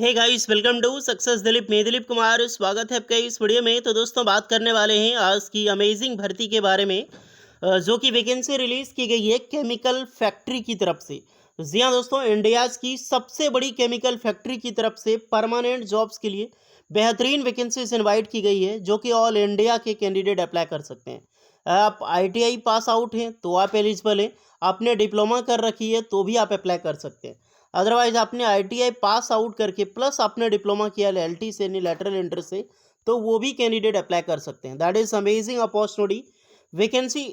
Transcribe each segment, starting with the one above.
Hey guys, welcome to success Dilip. मैं दिलीप कुमार, स्वागत है आपका इस वीडियो में। तो दोस्तों, बात करने वाले हैं आज की अमेजिंग भर्ती के बारे में, जो कि वैकेंसी रिलीज़ की गई है केमिकल फैक्ट्री की तरफ से। जी हाँ दोस्तों, इंडियाज़ की सबसे बड़ी केमिकल फैक्ट्री की तरफ से परमानेंट जॉब्स के लिए बेहतरीन वैकेंसीज इनवाइट की गई है, जो कि ऑल इंडिया के कैंडिडेट अप्लाई कर सकते हैं। आप आईटीआई पास आउट हैं तो आप एलिजिबल हैं, आपने डिप्लोमा कर रखी है तो भी आप अप्लाई कर सकते हैं। अदरवाइज आपने आईटीआई पास आउट करके प्लस आपने डिप्लोमा किया एलटी से, नहीं लेटरल एंटर से, तो वो भी कैंडिडेट अप्लाई कर सकते हैं। That is amazing opportunity. Vacancy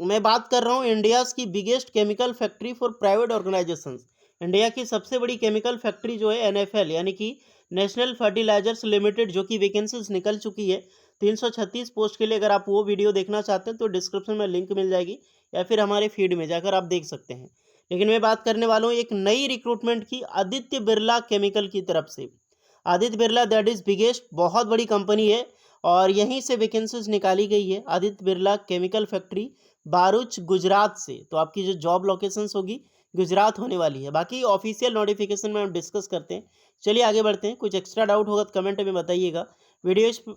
मैं बात कर रहा हूँ इंडियाज़ की biggest chemical factory for private organisations. India की सबसे बड़ी केमिकल फैक्ट्री जो है एनएफएल यानी कि नेशनल फर्टिलाइजर्स लिमिटेड, जो कि वैकेंसीज निकल चुकी है 336 पोस्ट के लिए। अगर आप वो वीडियो देखना चाहते हैं तो डिस्क्रिप्शन में लिंक मिल जाएगी, या फिर हमारे फीड में जाकर आप देख सकते हैं। लेकिन मैं बात करने वाला हूँ एक नई रिक्रूटमेंट की, आदित्य बिरला केमिकल की तरफ से। Aditya Birla that is biggest, बहुत बड़ी कंपनी है और यहीं से वैकेंसीज निकाली गई है। आदित्य बिरला केमिकल फैक्ट्री बारूच गुजरात से। तो आपकी जो जॉब लोकेशंस होगी गुजरात होने वाली है। बाकी ऑफिशियल नोटिफिकेशन में हम डिस्कस करते हैं। चलिए आगे बढ़ते हैं। कुछ एक्स्ट्रा डाउट होगा तो कमेंट में बताइएगा। वीडियो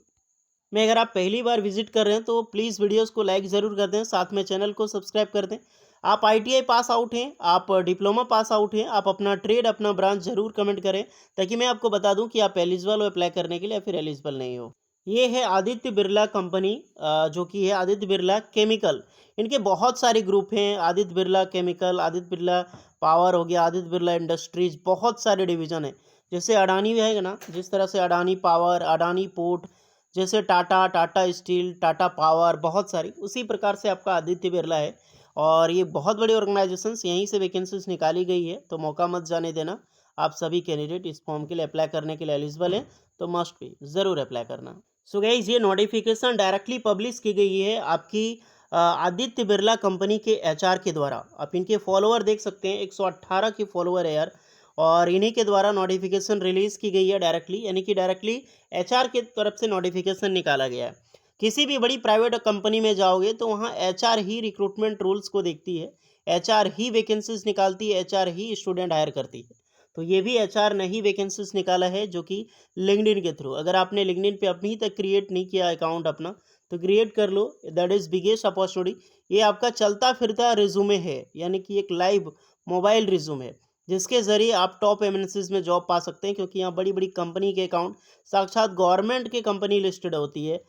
में अगर आप पहली बार विजिट कर रहे हैं तो प्लीज़ वीडियोस को लाइक ज़रूर कर दें, साथ में चैनल को सब्सक्राइब कर दें। आप आईटीआई पास आउट हैं, आप डिप्लोमा पास आउट हैं, आप अपना ट्रेड, अपना ब्रांच ज़रूर कमेंट करें, ताकि मैं आपको बता दूं कि आप एलिजिबल हो अप्लाई करने के लिए या फिर एलिजिबल नहीं हो। ये है आदित्य बिरला कंपनी, जो कि है आदित्य बिरला केमिकल। इनके बहुत सारे ग्रुप हैं, आदित्य बिरला केमिकल, आदित्य बिरला पावर हो गया, आदित्य बिरला इंडस्ट्रीज, बहुत सारे डिवीज़न हैं। जैसे अडानी है ना, जिस तरह से अडानी पावर, अडानी पोर्ट, जैसे टाटा, टाटा स्टील, टाटा पावर, बहुत सारी, उसी प्रकार से आपका आदित्य बिरला है। और ये बहुत बड़ी ऑर्गेनाइजेशंस, यहीं से वैकेंसीज निकाली गई है, तो मौका मत जाने देना। आप सभी कैंडिडेट इस फॉर्म के लिए अप्लाई करने के लिए एलिजिबल हैं, तो मस्ट भी ज़रूर अप्लाई करना। सो गाइस, ये नोटिफिकेशन डायरेक्टली पब्लिश की गई है आपकी आदित्य बिरला कंपनी के एचआर के द्वारा। आप इनके फॉलोअर देख सकते हैं, 118 के फॉलोअर है यार। और इन्हीं के द्वारा नोटिफिकेशन रिलीज़ की गई है डायरेक्टली, यानी कि डायरेक्टली एचआर की तरफ से नोटिफिकेशन निकाला गया है। किसी भी बड़ी प्राइवेट कंपनी में जाओगे तो वहाँ एचआर ही रिक्रूटमेंट रूल्स को देखती है, एचआर ही वैकेंसीज निकालती है, एचआर ही स्टूडेंट हायर करती है। तो ये भी एचआर ने ही वैकेंसीज निकाला है, जो कि लिंक्डइन के थ्रू। अगर आपने लिंक्डइन पे अभी तक क्रिएट नहीं किया अकाउंट अपना, तो क्रिएट कर लो। That is biggest opportunity. ये आपका चलता फिरता रिज्यूमे है, यानी कि एक लाइव मोबाइल रिज्यूमे है, जिसके ज़रिए आप टॉप एमएनसीज में जॉब पा सकते हैं, क्योंकि यहाँ बड़ी बड़ी कंपनी के अकाउंट साक्षात गवर्नमेंट की कंपनी लिस्टेड होती है,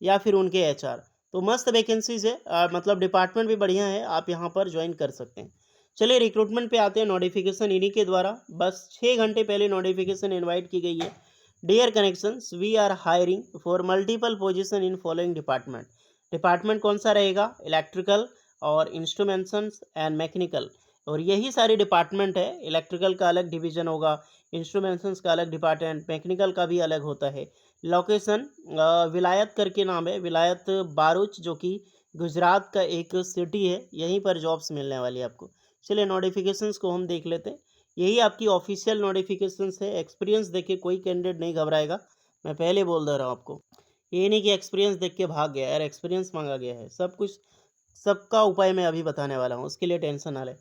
या फिर उनके एचआर। तो मस्त वैकेंसीज है, मतलब डिपार्टमेंट भी बढ़िया है, आप यहाँ पर ज्वाइन कर सकते हैं। चलिए रिक्रूटमेंट पे आते हैं। नोटिफिकेशन इन्हीं के द्वारा बस 6 घंटे पहले नोटिफिकेशन इनवाइट की गई है। Dear connections, we are hiring for multiple position in following department. Department कौन सा रहेगा? इलेक्ट्रिकल और इंस्ट्रूमेंट्स एंड मैकेनिकल। और यही सारी डिपार्टमेंट है। इलेक्ट्रिकल का अलग डिवीजन होगा, इंस्ट्रूमेंट्स का अलग डिपार्टमेंट, मैकेनिकल का भी अलग होता है। लोकेशन विलायत करके नाम है, विलायत बारूच, जो कि गुजरात का एक सिटी है। यहीं पर जॉब्स मिलने वाली है आपको। चलिए नोटिफिकेशंस को हम देख लेते हैं। यही आपकी ऑफिशियल नोटिफिकेशंस है। एक्सपीरियंस देख के कोई कैंडिडेट नहीं घबराएगा, मैं पहले बोल दे रहा हूँ आपको। ये नहीं कि एक्सपीरियंस देख के भाग गया यार, एक्सपीरियंस मांगा गया है। सब कुछ, सबका उपाय मैं अभी बताने वाला हूँ, उसके लिए टेंशन ना ले।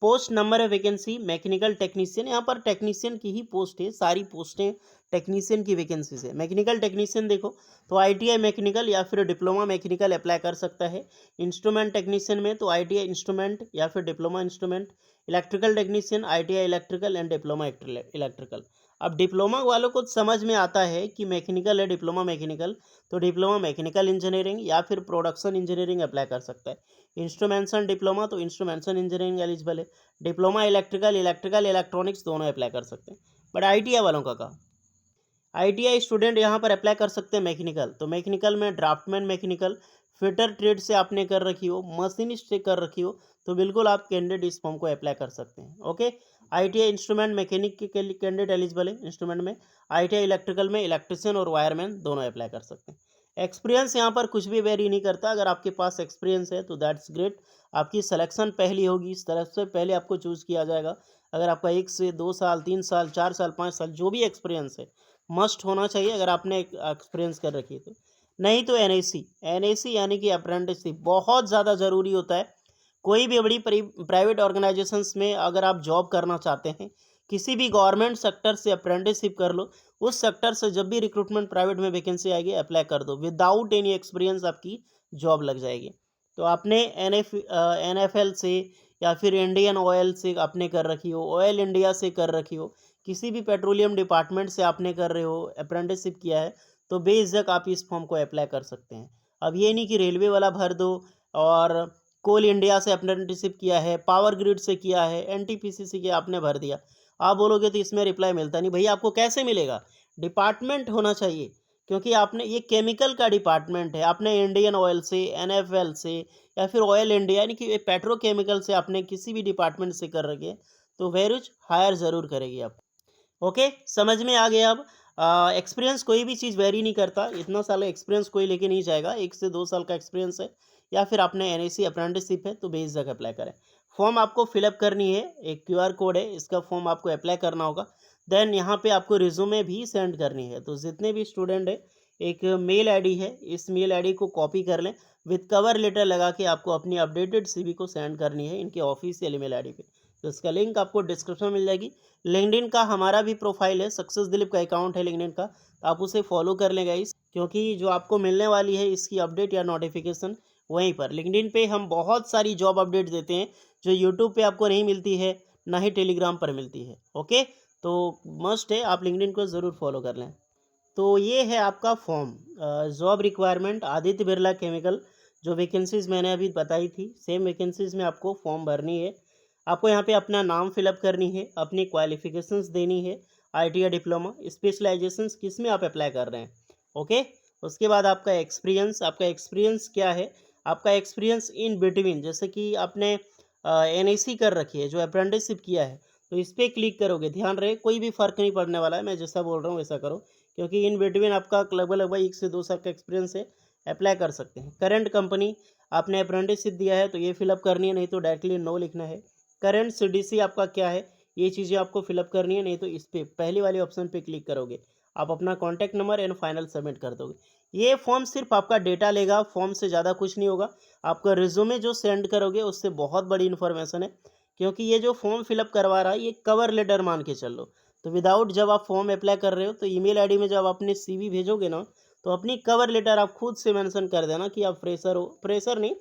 पोस्ट नंबर है वैकेंसी मैकेनिकल टेक्नीशियन। यहाँ पर टेक्नीशियन की ही पोस्ट है, सारी पोस्टें टेक्नीशियन की वैकेंसीज है। मैकेनिकल टेक्नीशियन देखो तो आईटीआई मैकेनिकल या फिर डिप्लोमा मैकेनिकल अप्लाई कर सकता है। इंस्ट्रूमेंट टेक्नीशियन में तो आईटीआई इंस्ट्रूमेंट या फिर diploma instrument. Electrical technician ITI electrical and diploma electrical. अब डिप्लोमा वालों को समझ में आता है कि मैकेनिकल है, डिप्लोमा मैकेनिकल, तो डिप्लोमा मैकेनिकल इंजीनियरिंग या फिर प्रोडक्शन इंजीनियरिंग अप्लाई कर सकता है। इंस्ट्रूमेंशन डिप्लोमा तो इंस्ट्रूमेंशन इंजीनियरिंग एलिजिबल है। डिप्लोमा इलेक्ट्रिकल, इलेक्ट्रिकल इलेक्ट्रॉनिक्स दोनों अप्लाई कर सकते हैं। बट आईटीआई वालों का कहा, आईटीआई स्टूडेंट यहाँ पर अप्लाई कर सकते हैं मैकेनिकल। तो मैकेनिकल में ड्राफ्टमैन मैकेनिकल, फिटर ट्रेड से आपने कर रखी हो, मशीनिस्ट से कर रखी हो, तो बिल्कुल आप कैंडिडेट इस फॉर्म को अप्लाई कर सकते हैं। ओके, आईटीआई इंस्ट्रूमेंट मैकेनिक के कैंडिडेट एलिजिबल है इंस्ट्रूमेंट में। आईटीआई इलेक्ट्रिकल में इलेक्ट्रिशियन और वायरमैन दोनों अप्लाई कर सकते हैं। एक्सपीरियंस यहाँ पर कुछ भी वेरी नहीं करता। अगर आपके पास एक्सपीरियंस है तो दैट्स ग्रेट, आपकी सिलेक्शन पहली होगी, इस तरफ से पहले आपको चूज़ किया जाएगा। अगर आपका 1 से 2 साल, 3 साल, 4 साल, 5 साल जो भी एक्सपीरियंस है, मस्ट होना चाहिए अगर आपने एक्सपीरियंस कर रखी है तो। नहीं तो एनएसी, एनएसी यानी कि अप्रेंटिसशिप बहुत ज़्यादा ज़रूरी होता है। कोई भी बड़ी प्राइवेट ऑर्गेनाइजेशंस में अगर आप जॉब करना चाहते हैं, किसी भी गवर्नमेंट सेक्टर से अप्रेंटिसशिप कर लो, उस सेक्टर से जब भी रिक्रूटमेंट प्राइवेट में वैकेंसी आएगी अप्लाई कर दो, विदाउट एनी एक्सपीरियंस आपकी जॉब लग जाएगी। तो आपने NFL से या फिर इंडियन ऑयल से आपने कर रखी हो, ऑयल इंडिया से कर रखी हो, किसी भी पेट्रोलियम डिपार्टमेंट से आपने कर रहे हो, अप्रेंटिसशिप किया है, तो बेझिझक आप इस फॉर्म को अप्लाई कर सकते हैं। अब ये नहीं कि रेलवे वाला भर दो और कोल इंडिया से अप्रेंटिसशिप किया है, पावर ग्रिड से किया है, NTPC के आपने भर दिया, आप बोलोगे तो इसमें रिप्लाई मिलता नहीं। भैया आपको कैसे मिलेगा? डिपार्टमेंट होना चाहिए, क्योंकि आपने ये केमिकल का डिपार्टमेंट है, आपने इंडियन ऑयल से, NFL से या फिर ऑयल इंडिया यानी कि पेट्रोकेमिकल से आपने किसी भी डिपार्टमेंट से कर रखी है, तो वेरिज हायर ज़रूर करेगी आप। ओके, समझ में आ गया अब। एक्सपीरियंस कोई भी चीज़ वेरी नहीं करता, इतना साल एक्सपीरियंस कोई लेके नहीं जाएगा, 1 से 2 साल का एक्सपीरियंस है या फिर आपने NAC अप्रेंटिसशिप है तो बेझिझक अप्लाई करें। फॉर्म आपको फिलअप करनी है, एक QR कोड है, इसका फॉर्म आपको अप्लाई करना होगा। देन यहाँ पे आपको रिज्यूमे भी सेंड करनी है। तो जितने भी स्टूडेंट है, एक मेल ID है, इस मेल ID को कॉपी कर लें, विथ कवर लेटर लगा के आपको अपनी अपडेटेड CV को सेंड करनी है इनके ऑफिशियल ईमेल ID पे। तो इसका लिंक आपको डिस्क्रिप्शन में मिल जाएगी। लिंक्डइन का हमारा भी प्रोफाइल है, सक्सेस दिलीप का अकाउंट है लिंक्डइन का, तो आप उसे फॉलो कर लें गाइस, क्योंकि जो आपको मिलने वाली है इसकी अपडेट या नोटिफिकेशन वहीं पर। लिंक्डइन पे हम बहुत सारी जॉब अपडेट देते हैं जो यूट्यूब पे आपको नहीं मिलती है, ना ही टेलीग्राम पर मिलती है। ओके, तो मस्ट है आप लिंक्डइन को ज़रूर फॉलो कर लें। तो ये है आपका form, job requirement Aditya Birla chemical, जो वैकेंसीज़ मैंने अभी बताई थी, सेम वैकेंसीज़ में आपको फॉर्म भरनी है। आपको यहाँ पे अपना नाम फिलअप करनी है, अपनी क्वालिफिकेशंस देनी है, ITI डिप्लोमा, स्पेशलाइजेशंस किस में आप अप्लाई कर रहे हैं। ओके, उसके बाद आपका एक्सपीरियंस क्या है, आपका एक्सपीरियंस इन बिटवीन, जैसे कि आपने NAC कर रखी है, जो अप्रेंटिसशिप किया है, तो इस पर क्लिक करोगे। ध्यान रहे कोई भी फ़र्क नहीं पड़ने वाला है, मैं जैसा बोल रहा हूँ वैसा करो, क्योंकि इन बिटवीन आपका लगभग 1 से 2 साल का एक्सपीरियंस है, अप्लाई कर सकते हैं। करंट कंपनी, आपने अप्रेंटिसशिप दिया है तो ये फिलअप करनी है, नहीं तो डायरेक्टली नो लिखना है। करंट CDC आपका क्या है, ये चीज़ें आपको फिलअप करनी है, नहीं तो इस पे पहली वाले ऑप्शन पे क्लिक करोगे, आप अपना contact number and final submit कर दोगे। ये फॉर्म सिर्फ आपका डेटा लेगा, फॉर्म से ज़्यादा कुछ नहीं होगा। आपका रिज्यूमे जो सेंड करोगे उससे बहुत बड़ी इन्फॉर्मेशन है, क्योंकि ये जो फॉर्म फिलअप करवा रहा है ये कवर लेटर मान के चल लो। तो विदाउट, जब आप फॉर्म अप्लाई कर रहे हो तो ईमेल ID में जब अपने CV भेजोगे ना, तो अपनी कवर लेटर आप खुद से मेंशन कर देना कि आप फ्रेशर हो, फ्रेशर नहीं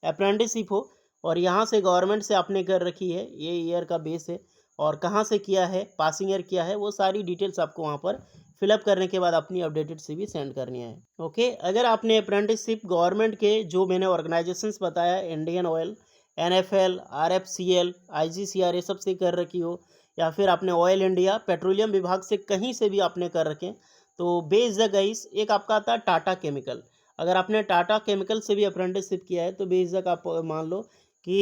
अप्रेंटिसशिप हो, और यहाँ से गवर्नमेंट से आपने कर रखी है, ये ईयर का बेस है, और कहाँ से किया है, पासिंग ईयर क्या है, वो सारी डिटेल्स आपको वहाँ पर फिलअप करने के बाद अपनी अपडेटेड CV सेंड करनी है। ओके, अगर आपने अप्रेंटिसशिप गवर्नमेंट के जो मैंने ऑर्गेनाइजेशंस बताया, Indian oil, NFL, RFCL, IGCR, ये सब से कर रखी हो, या फिर आपने ऑयल इंडिया पेट्रोलियम विभाग से कहीं से भी आपने कर रखे, तो बेझिझक गाइस, एक आपका आता है टाटा केमिकल। अगर आपने टाटा केमिकल से भी अप्रेंटिसशिप किया है तो बेझिझक आप मान लो कि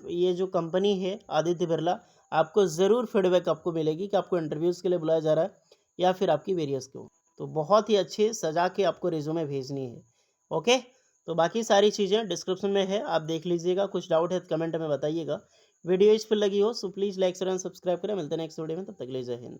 ये जो कंपनी है आदित्य बिरला, आपको ज़रूर फीडबैक आपको मिलेगी कि आपको इंटरव्यूज़ के लिए बुलाया जा रहा है या फिर आपकी वेरियस क्यों। तो बहुत ही अच्छे सजा के आपको रिज्यूमे भेजनी है। ओके, तो बाकी सारी चीज़ें डिस्क्रिप्शन में है, आप देख लीजिएगा। कुछ डाउट है तो कमेंट में बताइएगा। वीडियो इस पर लगी हो so please like share and subscribe करें। मिलते हैं नेक्स्ट वीडियो में, तब तक के लिए जय हिंद।